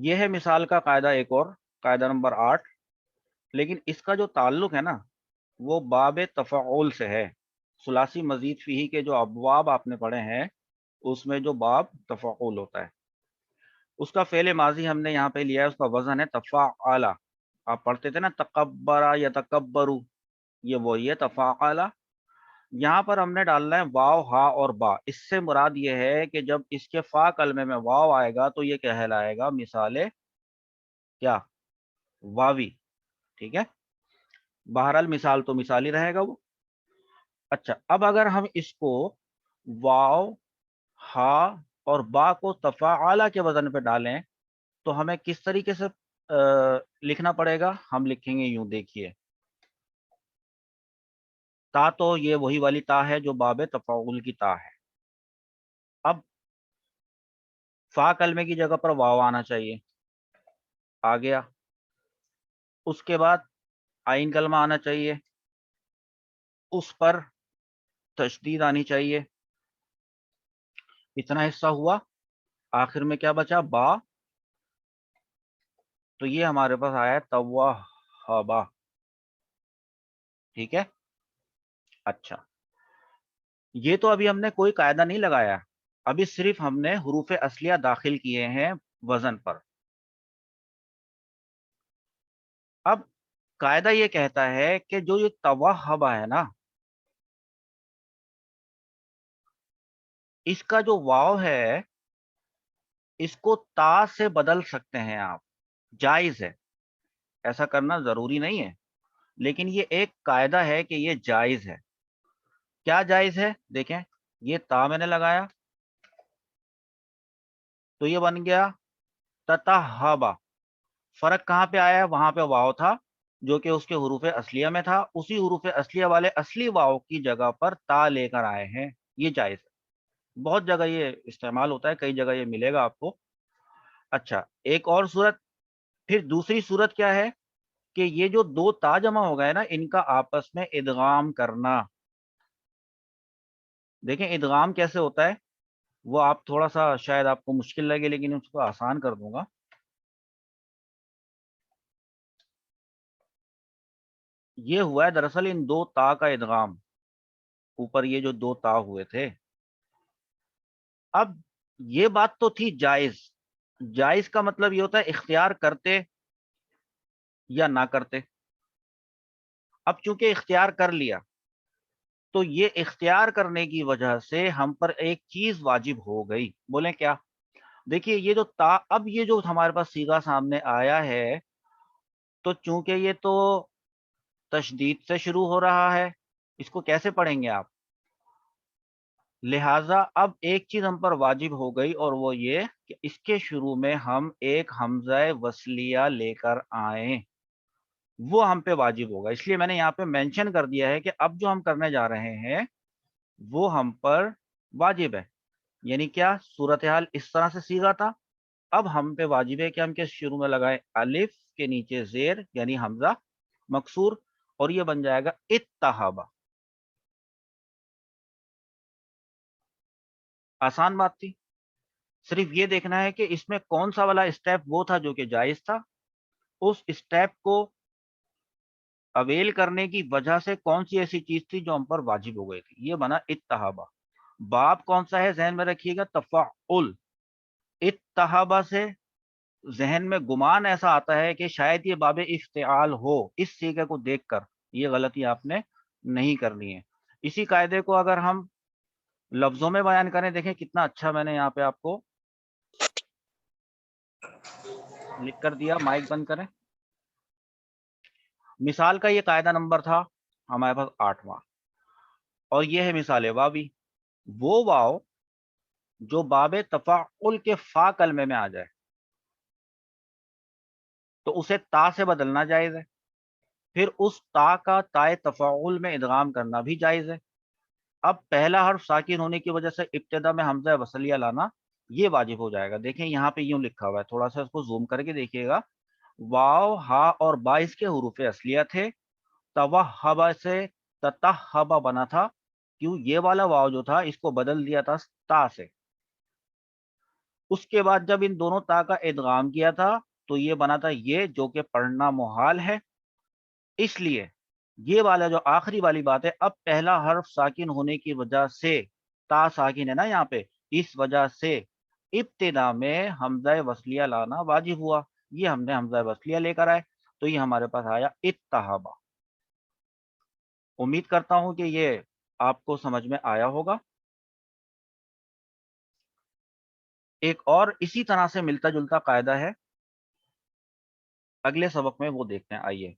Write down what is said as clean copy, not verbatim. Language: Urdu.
یہ ہے مثال کا قاعدہ ایک اور، قاعدہ نمبر 8، لیکن اس کا جو تعلق ہے نا وہ باب تفعول سے ہے۔ ثلاثی مزید فیہ کے جو ابواب آپ نے پڑھے ہیں اس میں جو باب تفعول ہوتا ہے اس کا فعل ماضی ہم نے یہاں پہ لیا ہے، اس کا وزن ہے تفاعل۔ آپ پڑھتے تھے نا تکبرا یا تکبرو، یہ وہی ہے تفاعل۔ یہاں پر ہم نے ڈالنا ہے واو ہا اور با۔ اس سے مراد یہ ہے کہ جب اس کے فا کلمے میں واو آئے گا تو یہ کہلائے گا مثال کیا؟ واوی، ٹھیک ہے؟ بہرحال مثال تو مثال ہی رہے گا وہ۔ اچھا، اب اگر ہم اس کو واو ہا اور با کو تفاعلہ کے وزن پہ ڈالیں تو ہمیں کس طریقے سے لکھنا پڑے گا؟ ہم لکھیں گے یوں، دیکھیے، تا تو یہ وہی والی تا ہے جو باب تفاعل کی تا ہے۔ اب فا کلمے کی جگہ پر واو آنا چاہیے، آ گیا۔ اس کے بعد آئین کلمہ آنا چاہیے، اس پر تشدید آنی چاہیے۔ اتنا حصہ ہوا، آخر میں کیا بچا؟ با۔ تو یہ ہمارے پاس آیا ہے توہبا، ٹھیک ہے؟ اچھا، یہ تو ابھی ہم نے کوئی قاعدہ نہیں لگایا، ابھی صرف ہم نے حروف اصلیہ داخل کیے ہیں وزن پر۔ اب قاعدہ یہ کہتا ہے کہ جو یہ توہبا ہے نا، اس کا جو واو ہے اس کو تا سے بدل سکتے ہیں آپ، جائز ہے، ایسا کرنا ضروری نہیں ہے، لیکن یہ ایک قاعدہ ہے کہ یہ جائز ہے۔ کیا جائز ہے؟ دیکھیں، یہ تا میں نے لگایا تو یہ بن گیا تتہبا۔ فرق کہاں پہ آیا ہے؟ وہاں پہ واو تھا جو کہ اس کے حروف اصلیہ میں تھا، اسی حروف اصلیہ والے اصلی واو کی جگہ پر تا لے کر آئے ہیں، یہ جائز ہے۔ بہت جگہ یہ استعمال ہوتا ہے، کئی جگہ یہ ملے گا آپ کو۔ اچھا، ایک اور صورت، پھر دوسری صورت کیا ہے کہ یہ جو دو تا جمع ہو گئے نا ان کا آپس میں ادغام کرنا۔ دیکھیں ادغام کیسے ہوتا ہے، وہ آپ تھوڑا سا شاید آپ کو مشکل لگے لیکن اس کو آسان کر دوں گا۔ یہ ہوا ہے دراصل ان دو تا کا ادغام، اوپر یہ جو دو تا ہوئے تھے۔ اب یہ بات تو تھی جائز، جائز کا مطلب یہ ہوتا ہے اختیار کرتے یا نہ کرتے۔ اب چونکہ اختیار کر لیا تو یہ اختیار کرنے کی وجہ سے ہم پر ایک چیز واجب ہو گئی، بولیں کیا؟ دیکھیے یہ جو تا، اب یہ جو ہمارے پاس صیغہ سامنے آیا ہے تو چونکہ یہ تو تشدید سے شروع ہو رہا ہے، اس کو کیسے پڑھیں گے آپ؟ لہٰذا اب ایک چیز ہم پر واجب ہو گئی اور وہ یہ کہ اس کے شروع میں ہم ایک حمزہ وصلیہ لے کر آئیں، وہ ہم پہ واجب ہوگا۔ اس لیے میں نے یہاں پہ مینشن کر دیا ہے کہ اب جو ہم کرنے جا رہے ہیں وہ ہم پر واجب ہے۔ یعنی کیا صورتحال اس طرح سے صیغہ تھا، اب ہم پہ واجب ہے کہ ہم کے شروع میں لگائیں الف کے نیچے زیر یعنی حمزہ مکسور، اور یہ بن جائے گا اتہابا۔ آسان بات تھی، صرف یہ دیکھنا ہے کہ اس میں کون سا والا اسٹیپ وہ تھا جو کہ جائز تھا، اس اسٹیپ کو اویل کرنے کی وجہ سے کون سی ایسی چیز تھی جو ہم پر واجب ہو گئی تھی، یہ بنا اتہابا۔ باب کون سا ہے ذہن میں رکھیے گا؟ تفعل۔ اتہابا سے ذہن میں گمان ایسا آتا ہے کہ شاید یہ باب افتعال ہو، اس صیغے کو دیکھ کر یہ غلطی آپ نے نہیں کرنی ہے۔ اسی قاعدے کو اگر ہم لفظوں میں بیان کریں، دیکھیں کتنا اچھا میں نے یہاں پہ آپ کو لکھ کر دیا، مائک بند کریں۔ مثال کا یہ قاعدہ نمبر تھا ہمارے پاس 8واں، اور یہ ہے مثال واوی، وہ واو جو باب تفعل کے فا کلمے میں آ جائے تو اسے تا سے بدلنا جائز ہے، پھر اس تا کا تائے تفعل میں ادغام کرنا بھی جائز ہے۔ اب پہلا حرف ساکن ہونے کی وجہ سے ابتدا میں حمزہ وصلیہ لانا یہ واجب ہو جائے گا۔ دیکھیں یہاں پہ یوں لکھا ہوا ہے، تھوڑا سا اس کو زوم کر کے دیکھیے گا، واو ہا اور با اس کے حروف اصلیہ تھے، توہبا سے تتہبا بنا تھا، کیوں؟ یہ والا واو جو تھا اس کو بدل دیا تھا تا سے۔ اس کے بعد جب ان دونوں تا کا ادغام کیا تھا تو یہ بنا تھا یہ، جو کہ پڑھنا محال ہے. اس لیے یہ والا جو آخری والی بات ہے، اب پہلا حرف ساکن ہونے کی وجہ سے، تا ساکن ہے نا یہاں پہ، اس وجہ سے ابتدا میں حمزہ وصلیہ لانا واجب ہوا. یہ ہم نے حمزہ وصلیہ لے کر آئے تو یہ ہمارے پاس آیا اتہابا. امید کرتا ہوں کہ یہ آپ کو سمجھ میں آیا ہوگا. ایک اور اسی طرح سے ملتا جلتا قاعدہ ہے، اگلے سبق میں وہ دیکھتے ہیں. آئیے.